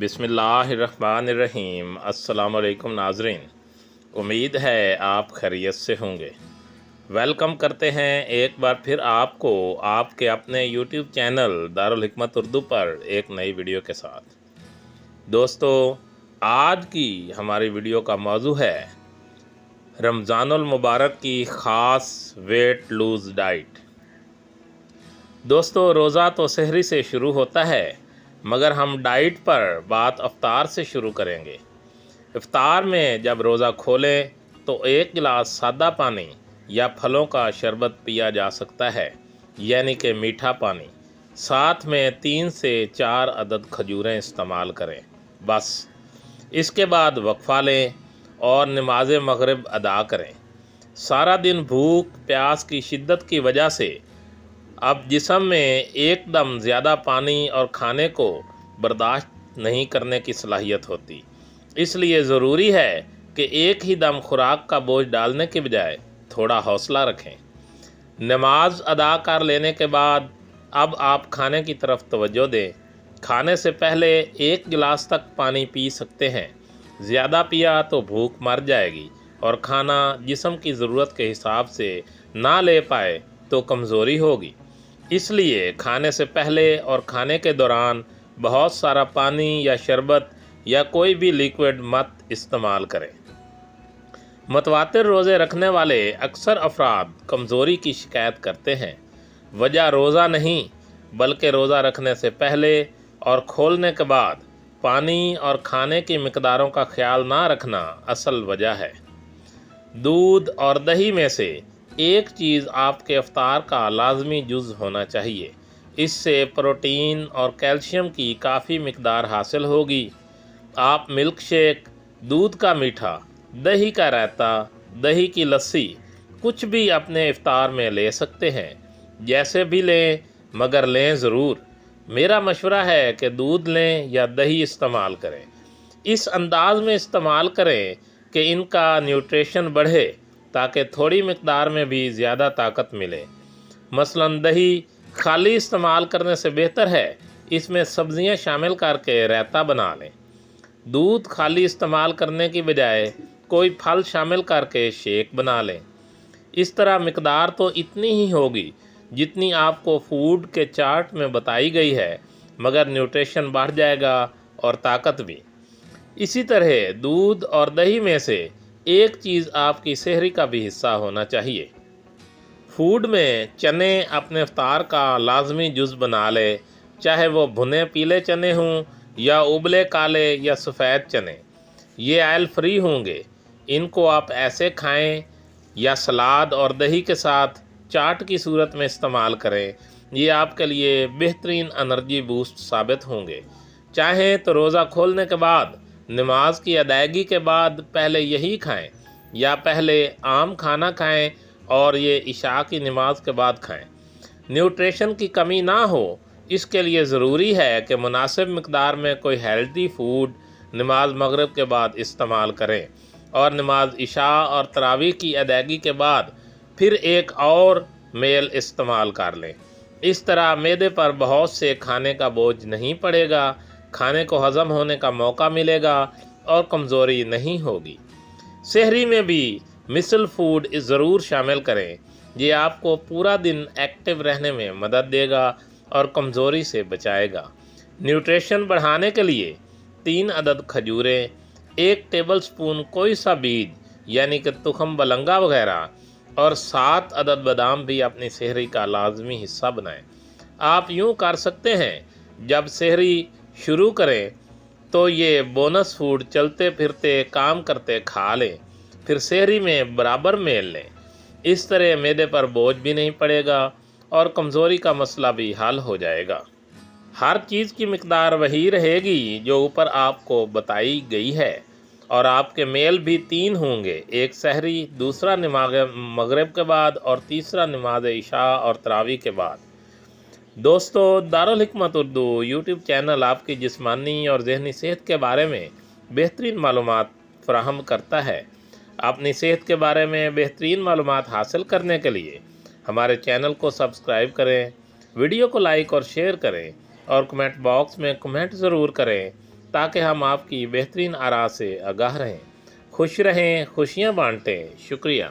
बिस्मिल्लाहिर्रहमानिर्रहीम। अस्सलाम वालेकुम नाज़रीन, उम्मीद है आप खैरियत से होंगे। वेलकम करते हैं एक बार फिर आपको आपके अपने यूट्यूब चैनल दारुल हिकमत उर्दू पर एक नई वीडियो के साथ। दोस्तों, आज की हमारी वीडियो का मौजू है रमज़ानुल मुबारक की ख़ास वेट लूज़ डाइट। दोस्तों, रोज़ा तो सहरी से शुरू होता है, मगर हम डाइट पर बात इफ्तार से शुरू करेंगे। इफ्तार में जब रोज़ा खोलें तो 1 गिलास सादा पानी या फलों का शरबत पिया जा सकता है, यानी कि मीठा पानी। साथ में 3 से 4 अदद खजूरें इस्तेमाल करें। बस इसके बाद वक्फ़ा लें और नमाज मगरिब अदा करें। सारा दिन भूख प्यास की शिद्दत की वजह से अब जिस्म में एकदम ज़्यादा पानी और खाने को बर्दाश्त नहीं करने की सलाहियत होती, इसलिए ज़रूरी है कि एक ही दम खुराक का बोझ डालने के बजाय थोड़ा हौसला रखें। नमाज अदा कर लेने के बाद अब आप खाने की तरफ तवज्जो दें। खाने से पहले 1 गिलास तक पानी पी सकते हैं। ज़्यादा पिया तो भूख मर जाएगी और खाना जिस्म की ज़रूरत के हिसाब से ना ले पाए तो कमज़ोरी होगी। इसलिए खाने से पहले और खाने के दौरान बहुत सारा पानी या शरबत या कोई भी लिक्विड मत इस्तेमाल करें। मतवातिर रोज़े रखने वाले अक्सर अफराद कमज़ोरी की शिकायत करते हैं। वजह रोज़ा नहीं, बल्कि रोज़ा रखने से पहले और खोलने के बाद पानी और खाने की मिकदारों का ख्याल ना रखना असल वजह है। दूध और दही में से एक चीज़ आपके इफ्तार का लाजमी जुज़ होना चाहिए। इससे प्रोटीन और कैल्शियम की काफ़ी मिकदार हासिल होगी। आप मिल्क शेक, दूध का मीठा, दही का रायता, दही की लस्सी कुछ भी अपने इफ्तार में ले सकते हैं। जैसे भी लें, मगर लें ज़रूर। मेरा मशवरा है कि दूध लें या दही इस्तेमाल करें। इस अंदाज में इस्तेमाल करें कि इनका न्यूट्रिशन बढ़े, ताकि थोड़ी मिकदार में भी ज़्यादा ताकत मिले। मसलन दही खाली इस्तेमाल करने से बेहतर है इसमें सब्ज़ियां शामिल करके रायता बना लें। दूध खाली इस्तेमाल करने की बजाय कोई फल शामिल करके शेक बना लें। इस तरह मिकदार तो इतनी ही होगी जितनी आपको फूड के चार्ट में बताई गई है, मगर न्यूट्रिशन बढ़ जाएगा और ताकत भी। इसी तरह दूध और दही में से एक चीज़ आपकी सहरी का भी हिस्सा होना चाहिए। फूड में चने अपने इफ्तार का लाजमी जुज़ बना ले, चाहे वो भुने पीले चने हों या उबले काले या सफ़ेद चने। ये ऑयल फ्री होंगे। इनको आप ऐसे खाएं या सलाद और दही के साथ चाट की सूरत में इस्तेमाल करें। ये आपके लिए बेहतरीन एनर्जी बूस्ट साबित होंगे। चाहें तो रोज़ा खोलने के बाद, नमाज की अदायगी के बाद पहले यही खाएं, या पहले आम खाना खाएं और ये इशा की नमाज के बाद खाएं। न्यूट्रिशन की कमी ना हो, इसके लिए ज़रूरी है कि मुनासिब मिकदार में कोई हेल्दी फूड नमाज मगरिब के बाद इस्तेमाल करें और नमाज इशा और तरावी की अदायगी के बाद फिर एक और मेल इस्तेमाल कर लें। इस तरह मैदे पर बहुत से खाने का बोझ नहीं पड़ेगा, खाने को हज़म होने का मौका मिलेगा और कमज़ोरी नहीं होगी। सहरी में भी मिसल फूड ज़रूर शामिल करें। ये आपको पूरा दिन एक्टिव रहने में मदद देगा और कमज़ोरी से बचाएगा। न्यूट्रिशन बढ़ाने के लिए 3 अदद खजूरें, 1 टेबलस्पून कोई सा बीज यानी कि तुखम बलंगा वगैरह और 7 अदद बादाम भी अपनी सहरी का लाजमी हिस्सा बनाएं। आप यूँ कर सकते हैं, जब सहरी शुरू करें तो ये बोनस फूड चलते फिरते काम करते खा लें, फिर सहरी में बराबर मेल लें। इस तरह मैदे पर बोझ भी नहीं पड़ेगा और कमज़ोरी का मसला भी हल हो जाएगा। हर चीज़ की मिकदार वही रहेगी जो ऊपर आपको बताई गई है, और आपके मेल भी 3 होंगे, एक सहरी, दूसरा नमाज मगरिब के बाद और तीसरा नमाज इशा और तरावी के बाद। दोस्तों, दारुल हिकमत उर्दू यूट्यूब चैनल आपकी जिस्मानी और ज़हनी सेहत के बारे में बेहतरीन मालूमात फ़राहम करता है। अपनी सेहत के बारे में बेहतरीन मालूमात हासिल करने के लिए हमारे चैनल को सब्सक्राइब करें, वीडियो को लाइक और शेयर करें और कमेंट बॉक्स में कमेंट ज़रूर करें تاکہ ہم آپ کی بہترین آراء سے آگاہ رہیں۔ خوش رہیں، خوشیاں بانٹیں۔ شکریہ۔